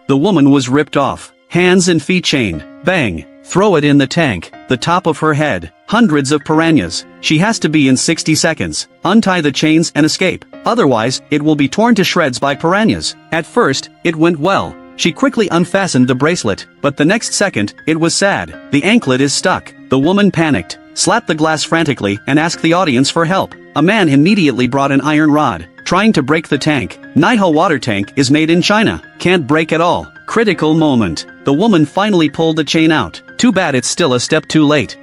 The woman was ripped off. Hands and feet chained. Bang. Throw it in the tank. The top of her head. Hundreds of piranhas. She has to be in 60 seconds. Untie the chains and escape. Otherwise, it will be torn to shreds by piranhas. At first, it went well. She quickly unfastened the bracelet, but the next second, it was sad. The anklet is stuck. The woman panicked, slapped the glass frantically and asked the audience for help. A man immediately brought an iron rod, trying to break the tank. Naiho water tank is made in China. Can't break at all. Critical moment. The woman finally pulled the chain out. Too bad it's still a step too late.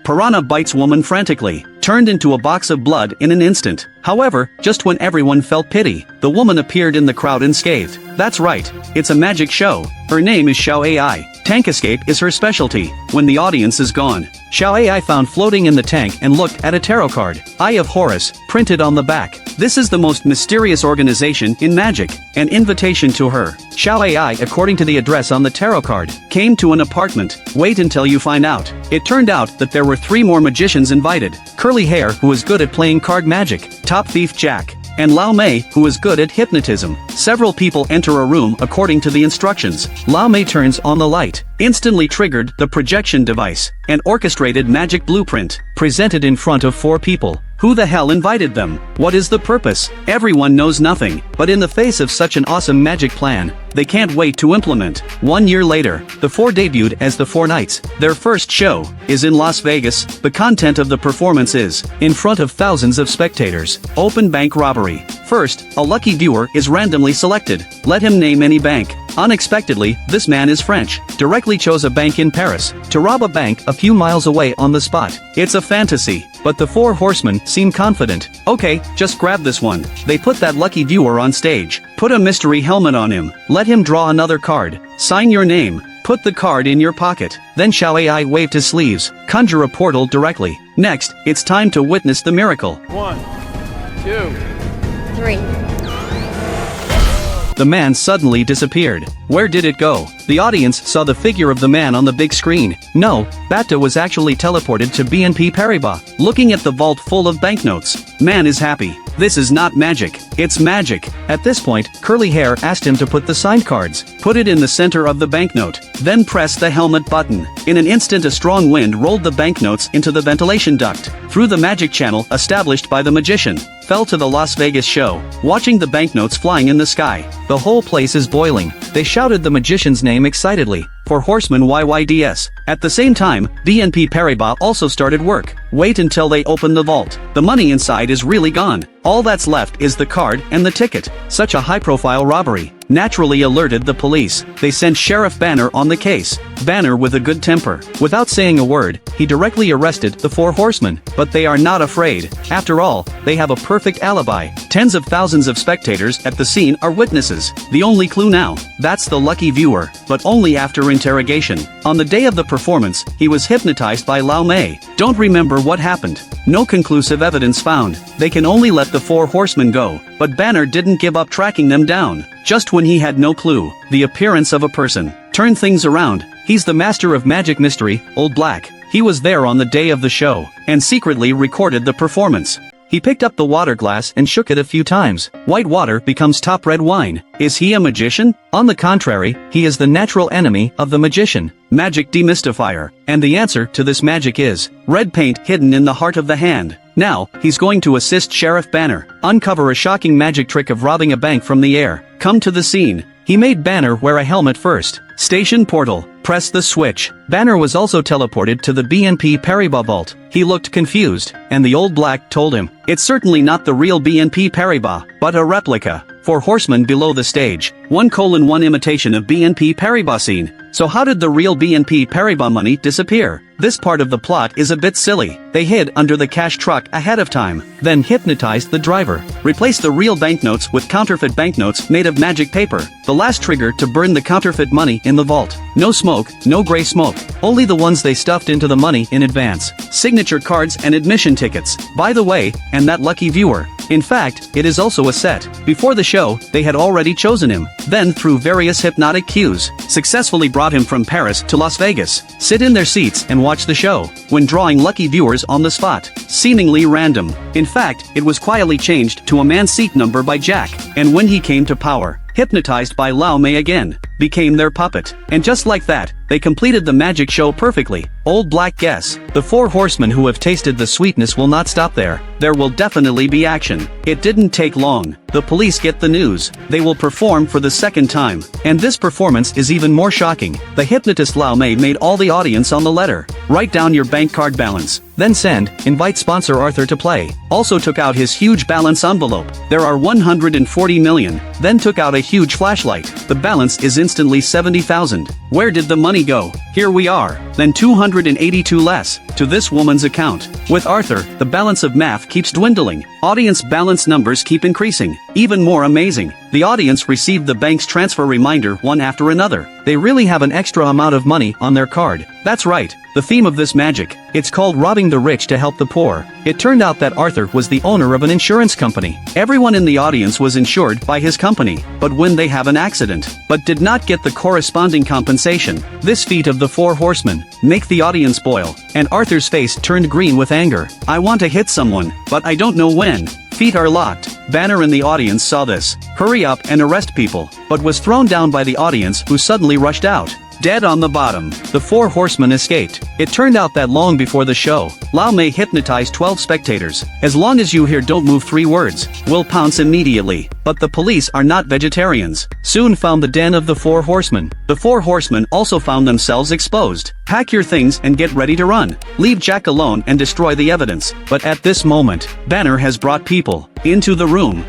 Piranha bites woman frantically, turned into a box of blood in an instant. However, just when everyone felt pity, the woman appeared in the crowd unscathed. That's right, it's a magic show. Her name is Xiao AI. Tank escape is her specialty. When the audience is gone, Xiao AI found floating in the tank and looked at a tarot card, Eye of Horus, printed on the back. This is the most mysterious organization in magic. An invitation to her. Xiao AI, according to the address on the tarot card, came to an apartment. Wait until you find out. It turned out that there were 3 more magicians invited. Curly Hair, who is good at playing card magic. Top Thief Jack. And Lao Mei, who is good at hypnotism. Several people enter a room according to the instructions. Lao Mei turns on the light, instantly triggered the projection device, an orchestrated magic blueprint, presented in front of 4 people. Who the hell invited them? What is the purpose? Everyone knows nothing, but in the face of such an awesome magic plan, they can't wait to implement. 1 year later, the 4 debuted as the 4 Knights. Their first show is in Las Vegas. The content of the performance is, in front of thousands of spectators, open bank robbery. First, a lucky viewer is randomly selected. Let him name any bank. Unexpectedly, this man is French, directly chose a bank in Paris, to rob a bank a few miles away on the spot. It's a fantasy, but the 4 horsemen seem confident. Okay, just grab this one. They put that lucky viewer on stage, put a mystery helmet on him, let him draw another card, sign your name, put the card in your pocket. Then Xiao AI waved his sleeves, conjure a portal directly. Next, it's time to witness the miracle. 1, 2, 3. The man suddenly disappeared. Where did it go? The audience saw the figure of the man on the big screen. No, Batta was actually teleported to BNP Paribas, looking at the vault full of banknotes. Man is happy. This is not magic, it's magic. At this point, Curly Hair asked him to put the signed cards, put it in the center of the banknote, then press the helmet button. In an instant a strong wind rolled the banknotes into the ventilation duct, through the magic channel established by the magician, fell to the Las Vegas show, watching the banknotes flying in the sky. The whole place is boiling. They shouted the magician's name excitedly. 4 Horsemen YYDS. At the same time, BNP Paribas also started work. Wait until they open the vault. The money inside is really gone. All that's left is the card and the ticket. Such a high-profile robbery naturally alerted the police. They sent Sheriff Banner on the case. Banner with a good temper. Without saying a word, he directly arrested the 4 horsemen. But they are not afraid. After all, they have a perfect alibi. Tens of thousands of spectators at the scene are witnesses. The only clue now, that's the lucky viewer, but only after interrogation. On the day of the performance, he was hypnotized by Lao Mei. Don't remember what happened. No conclusive evidence found. They can only let the 4 horsemen go, but Banner didn't give up tracking them down. Just when he had no clue, the appearance of a person turned things around. He's the master of magic mystery, Old Black. He was there on the day of the show, and secretly recorded the performance. He picked up the water glass and shook it a few times. White water becomes top red wine. Is he a magician? On the contrary, he is the natural enemy of the magician. Magic demystifier. And the answer to this magic is red paint hidden in the heart of the hand. Now, he's going to assist Sheriff Banner uncover a shocking magic trick of robbing a bank from the air. Come to the scene. He made Banner wear a helmet first. Station portal. Press the switch. Banner was also teleported to the BNP Paribas vault. He looked confused, and the Old Black told him, it's certainly not the real BNP Paribas, but a replica. 4 horsemen below the stage. 1:1 imitation of BNP Paribas scene. So how did the real BNP Paribas money disappear? This part of the plot is a bit silly. They hid under the cash truck ahead of time, then hypnotized the driver. Replaced the real banknotes with counterfeit banknotes made of magic paper. The last trigger to burn the counterfeit money in the vault. No smoke, no gray smoke. Only the ones they stuffed into the money in advance. Signature cards and admission tickets. By the way, and that lucky viewer. In fact, it is also a set. Before the show, they had already chosen him, then through various hypnotic cues, successfully brought him from Paris to Las Vegas. Sit in their seats and watch the show, when drawing lucky viewers on the spot. Seemingly random. In fact, it was quietly changed to a man's seat number by Jack, and when he came to power, hypnotized by Lau Mei again, became their puppet. And just like that, they completed the magic show perfectly. Old Black guess. The 4 horsemen who have tasted the sweetness will not stop there. There will definitely be action. It didn't take long. The police get the news. They will perform for the second time. And this performance is even more shocking. The hypnotist Lau Mei made all the audience on the letter. Write down your bank card balance. Then send, invite sponsor Arthur to play. Also took out his huge balance envelope. There are 140 million. Then took out a huge flashlight. The balance is instantly 70,000. Where did the money go? Here we are. Then 282 less, to this woman's account. With Arthur, the balance of math keeps dwindling. Audience balance numbers keep increasing. Even more amazing, the audience received the bank's transfer reminder one after another. They really have an extra amount of money on their card. That's right, the theme of this magic. It's called robbing the rich to help the poor. It turned out that Arthur was the owner of an insurance company. Everyone in the audience was insured by his company, but when they have an accident, but did not get the corresponding compensation. This feat of the 4 horsemen make the audience boil, and Arthur's face turned green with anger. I want to hit someone, but I don't know when. Feet are locked. Banner in the audience saw this. Hurry up and arrest people, but was thrown down by the audience who suddenly rushed out. Dead on the bottom, the 4 horsemen escaped. It turned out that long before the show, Lau Mei hypnotized 12 spectators. As long as you hear "don't move" 3 words, we'll pounce immediately. But the police are not vegetarians. Soon found the den of the 4 horsemen. The 4 horsemen also found themselves exposed. Pack your things and get ready to run. Leave Jack alone and destroy the evidence. But at this moment, Banner has brought people into the room.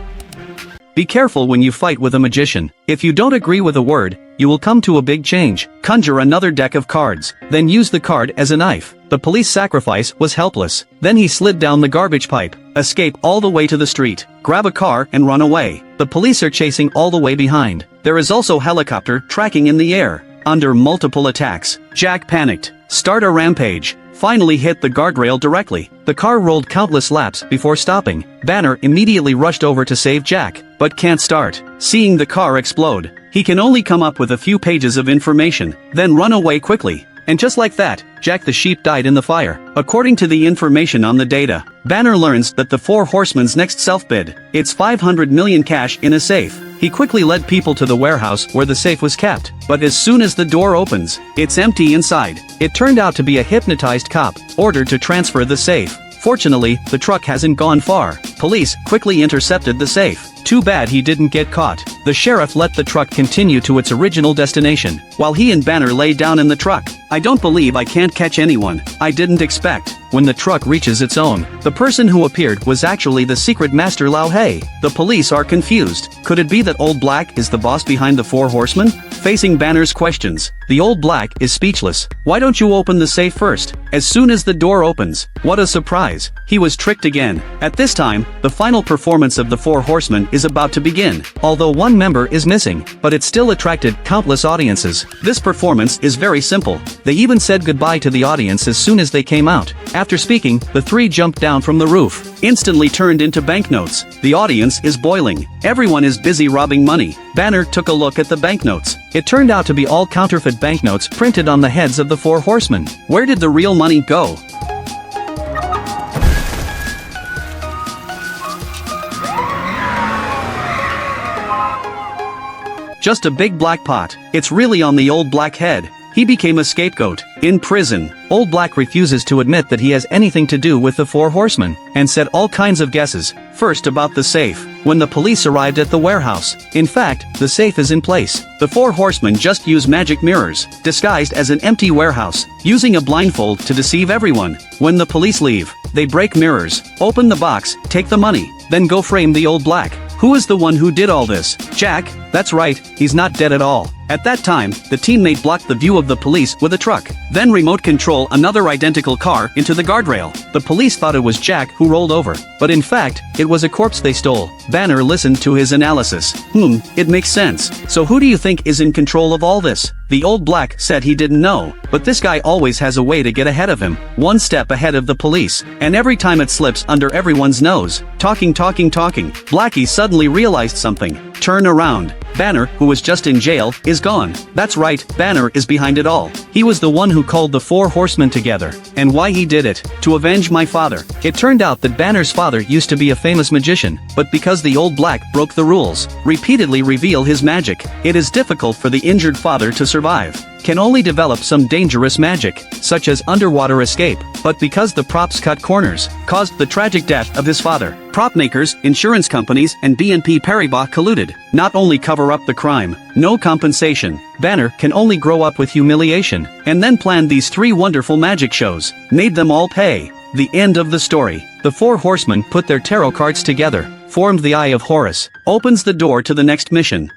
Be careful when you fight with a magician. If you don't agree with a word, you will come to a big change. Conjure another deck of cards, then use the card as a knife. The police sacrifice was helpless. Then he slid down the garbage pipe, escape all the way to the street, grab a car and run away. The police are chasing all the way behind. There is also helicopter tracking in the air. Under multiple attacks, Jack panicked, start a rampage. Finally hit the guardrail directly. The car rolled countless laps before stopping. Banner immediately rushed over to save Jack, but can't start. Seeing the car explode, he can only come up with a few pages of information, then run away quickly. And just like that, Jack the sheep died in the fire. According to the information on the data, Banner learns that the 4 horsemen's next self-bid, it's 500 million cash in a safe. He quickly led people to the warehouse where the safe was kept, but as soon as the door opens, it's empty inside. It turned out to be a hypnotized cop, ordered to transfer the safe. Fortunately, the truck hasn't gone far. Police quickly intercepted the safe. Too bad he didn't get caught. The sheriff let the truck continue to its original destination, while he and Banner lay down in the truck. I don't believe I can't catch anyone. I didn't expect. When the truck reaches its own, the person who appeared was actually the secret master Lau Mei. The police are confused. Could it be that Old Black is the boss behind the 4 horsemen? Facing Banner's questions, the Old Black is speechless. Why don't you open the safe first? As soon as the door opens, what a surprise. He was tricked again. At this time, the final performance of the 4 horsemen is about to begin. Although one member is missing, but it still attracted countless audiences. This performance is very simple. They even said goodbye to the audience as soon as they came out. After speaking, the 3 jumped down from the roof, instantly turned into banknotes. The audience is boiling. Everyone is busy robbing money. Banner took a look at the banknotes. It turned out to be all counterfeit banknotes printed on the heads of the 4 horsemen. Where did the real money go? Just a big black pot. It's really on the Old Black head. He became a scapegoat. In prison, Old Black refuses to admit that he has anything to do with the 4 horsemen, and said all kinds of guesses. First about the safe, when the police arrived at the warehouse. In fact, the safe is in place. The 4 horsemen just use magic mirrors, disguised as an empty warehouse, using a blindfold to deceive everyone. When the police leave, they break mirrors, open the box, take the money, then go frame the Old Black. Who is the one who did all this? Jack? That's right, he's not dead at all. At that time, the teammate blocked the view of the police with a truck, then remote control another identical car into the guardrail. The police thought it was Jack who rolled over, but in fact, it was a corpse they stole. Banner listened to his analysis. It makes sense. So who do you think is in control of all this? The old black said he didn't know, but this guy always has a way to get ahead of him, one step ahead of the police, and every time it slips under everyone's nose. Talking. Blackie suddenly realized something. Turn around. Banner, who was just in jail, is gone. That's right, Banner is behind it all. He was the one who called the 4 horsemen together. And why he did it? To avenge my father. It turned out that Banner's father used to be a famous magician, but because the old black broke the rules, repeatedly reveal his magic, it is difficult for the injured father to survive. Can only develop some dangerous magic, such as underwater escape, but because the props cut corners, caused the tragic death of his father. Prop makers, insurance companies, and BNP Paribas colluded. Not only cover up the crime, no compensation. Banner can only grow up with humiliation, and then plan these 3 wonderful magic shows. Made them all pay. The end of the story. The 4 horsemen put their tarot cards together, formed the Eye of Horus, opens the door to the next mission.